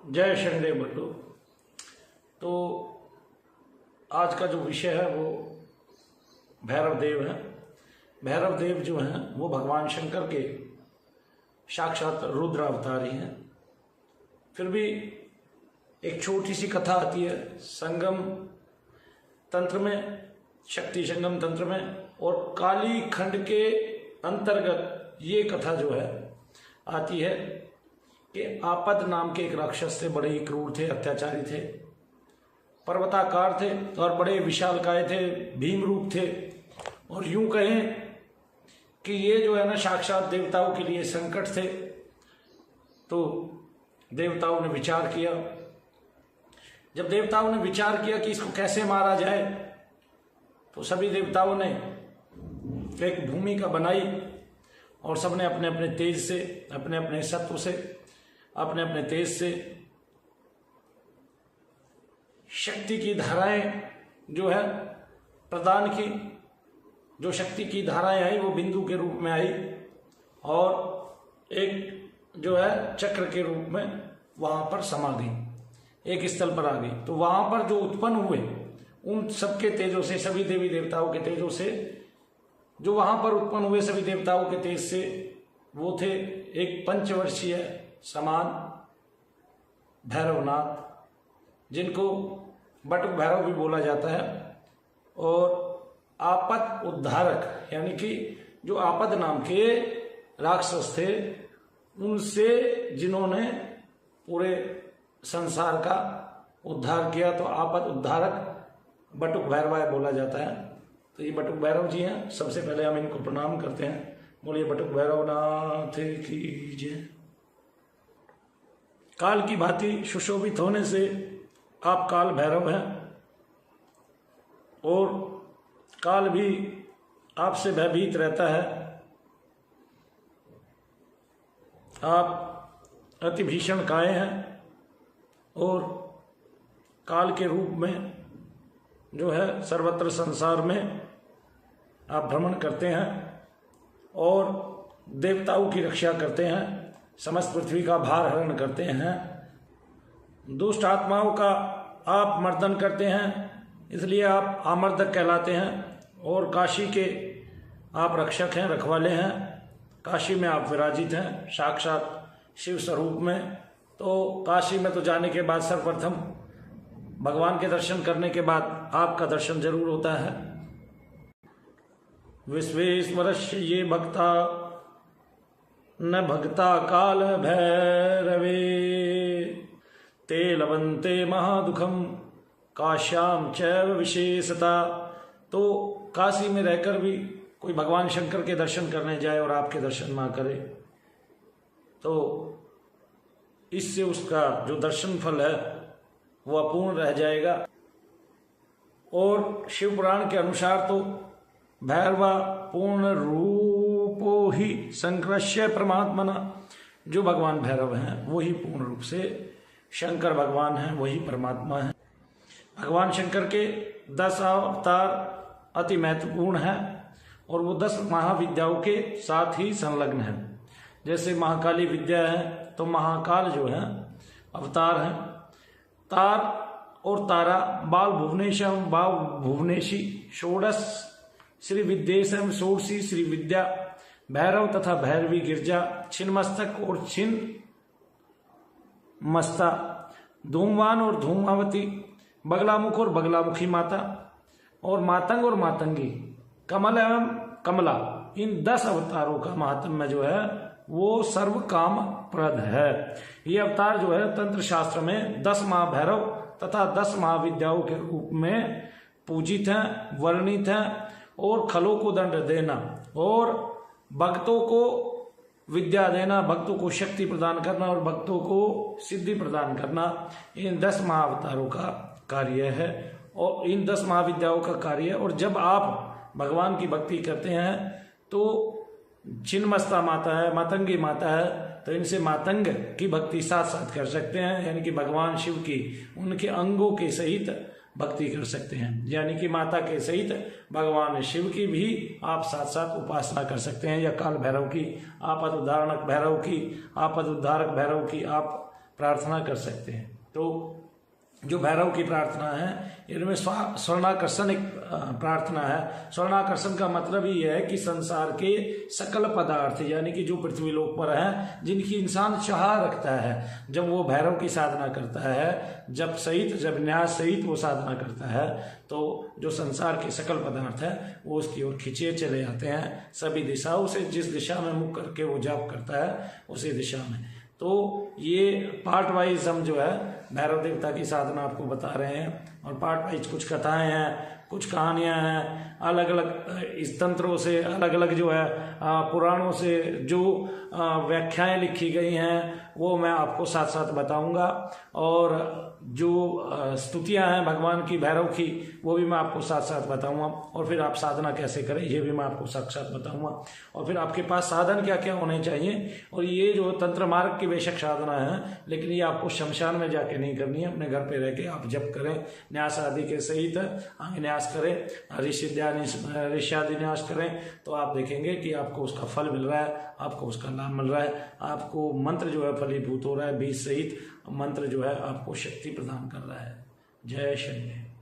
जय शनिदेव बट्टू। तो आज का जो विषय है वो भैरव देव है। भैरव देव जो हैं वो भगवान शंकर के साक्षात रुद्र अवतार ही हैं। फिर भी एक छोटी सी कथा आती है संगम तंत्र में, शक्ति संगम तंत्र में, और काली खंड के अंतर्गत ये कथा जो है आती है कि आपद नाम के एक राक्षस थे। बड़े ही क्रूर थे, अत्याचारी थे, पर्वताकार थे और बड़े विशालकाय थे, भीम रूप थे। और यूं कहें कि ये जो है ना साक्षात देवताओं के लिए संकट थे। तो देवताओं ने विचार किया। जब देवताओं ने विचार किया कि इसको कैसे मारा जाए, तो सभी देवताओं ने एक भूमिका बनाई और सबने अपने अपने तेज से, अपने अपने सत्व से, अपने अपने तेज से शक्ति की धाराएं जो है प्रदान की। जो शक्ति की धाराएं आई वो बिंदु के रूप में आई और एक जो है चक्र के रूप में वहां पर समा गई, एक स्थल पर आ गई। तो वहां पर जो उत्पन्न हुए उन सबके तेजों से, सभी देवी देवताओं के तेजों से, जो वहां पर उत्पन्न हुए सभी देवताओं के तेज से, वो थे एक पंचवर्षीय समान भैरवनाथ, जिनको बटुक भैरव भी बोला जाता है, और आपद उद्धारक, यानी कि जो आपद नाम के राक्षस थे उनसे जिन्होंने पूरे संसार का उद्धार किया, तो आपद उद्धारक बटुक भैरव बोला जाता है। तो ये बटुक भैरव जी हैं। सबसे पहले हम इनको प्रणाम करते हैं। बोलिए बटुक भैरवनाथ की जय। काल की भांति सुशोभित होने से आप काल भैरव हैं और काल भी आपसे भयभीत रहता है। आप अति भीषण काय हैं और काल के रूप में जो है सर्वत्र संसार में आप भ्रमण करते हैं और देवताओं की रक्षा करते हैं, समस्त पृथ्वी का भार हरण करते हैं, दुष्ट आत्माओं का आप मर्दन करते हैं, इसलिए आप आमर्दक कहलाते हैं। और काशी के आप रक्षक हैं, रखवाले हैं। काशी में आप विराजित हैं साक्षात शिव स्वरूप में। तो काशी में तो जाने के बाद सर्वप्रथम भगवान के दर्शन करने के बाद आपका दर्शन जरूर होता है। विश्वेश्वरस्य ये भक्ता न भक्ता काल भैरवे ते लभन्ते महादुखम काश्याम चैव विशेषता। तो काशी में रहकर भी कोई भगवान शंकर के दर्शन करने जाए और आपके दर्शन ना करे, तो इससे उसका जो दर्शन फल है वो अपूर्ण रह जाएगा। और शिव पुराण के अनुसार तो भैरवा पूर्ण रूपो ही संकृष्य परमात्मना, जो भगवान भैरव हैं वही पूर्ण रूप से शंकर भगवान हैं, वही परमात्मा है। भगवान शंकर के 10 अवतार अति महत्वपूर्ण हैं और वो 10 महाविद्याओं के साथ ही संलग्न है। जैसे महाकाली विद्या है तो महाकाल जो है अवतार है। तार और तारा बाल भुवनेशम बाल भुवनेशी षोडश श्री विद्येशम षोडशी श्री विद्या भैरव तथा भैरवी गिरजा छिन्नमस्तक और छिन्न मस्ता धूमवान और धूमावती बगलामुख और बगलामुखी माता और मातंग और मातंगी कमल एवं कमला। इन 10 अवतारों का महात्म्य जो है वो सर्व काम प्रद है। ये अवतार जो है तंत्र शास्त्र में 10 महाभैरव तथा 10 महाविद्याओं के रूप में पूजित हैं, वर्णित हैं। और खलों को दंड देना और भक्तों को विद्या देना, भक्तों को शक्ति प्रदान करना और भक्तों को सिद्धि प्रदान करना, इन 10 महाअवतारों का कार्य है और इन 10 महाविद्याओं का कार्य है। और जब आप भगवान की भक्ति करते हैं तो छिन्नमस्ता माता है, मातंगी माता है, तो इनसे मातंग की भक्ति साथ साथ कर सकते हैं, यानी कि भगवान शिव की उनके अंगों के सहित भक्ति कर सकते हैं। यानी कि माता के सहित भगवान शिव की भी आप साथ साथ उपासना कर सकते हैं, या काल भैरव की, आपद उद्धारक भैरव की, आपद उद्धारक भैरव की आप प्रार्थना कर सकते हैं। तो जो भैरव की प्रार्थना है इनमें स्वर्णाकर्षण एक प्रार्थना है। स्वर्णाकर्षण का मतलब ही है कि संसार के सकल पदार्थ यानी कि जो पृथ्वी लोक पर हैं, जिनकी इंसान चाह रखता है, जब वो भैरव की साधना करता है, जब न्यास सहित वो साधना करता है, तो जो संसार के सकल पदार्थ है वो उसकी ओर खींचे चले आते हैं सभी दिशाओं से। जिस दिशा में मुख करके वो जाप करता है उसी दिशा में। तो ये पार्ट वाइज हम जो है भैरव देवता की साधना आपको बता रहे हैं, और पार्ट वाइज कुछ कथाएं हैं, कुछ कहानियां हैं, अलग अलग इस तंत्रों से, अलग अलग जो है पुराणों से जो व्याख्याएं लिखी गई हैं वो मैं आपको साथ साथ बताऊंगा, और जो स्तुतियां हैं भगवान की भैरव की वो भी मैं आपको साथ साथ बताऊंगा, और फिर आप साधना कैसे करें ये भी मैं आपको साथ साथ बताऊंगा, और फिर आपके पास साधन क्या क्या होने चाहिए। और ये जो तंत्र मार्ग की बेशक साधना है, लेकिन ये आपको शमशान में जाके नहीं करनी है, अपने घर पे रह के आप जप करें, न्यास आदि के सहित न्यास करें, ऋष्यादि न्यास करें, तो आप देखेंगे कि आपको उसका फल मिल रहा है, आपको उसका लाभ मिल रहा है, आपको मंत्र जो है फलीभूत हो रहा है, बीज सहित मंत्र जो है आपको शक्ति प्रदान कर रहा है। जय शनि।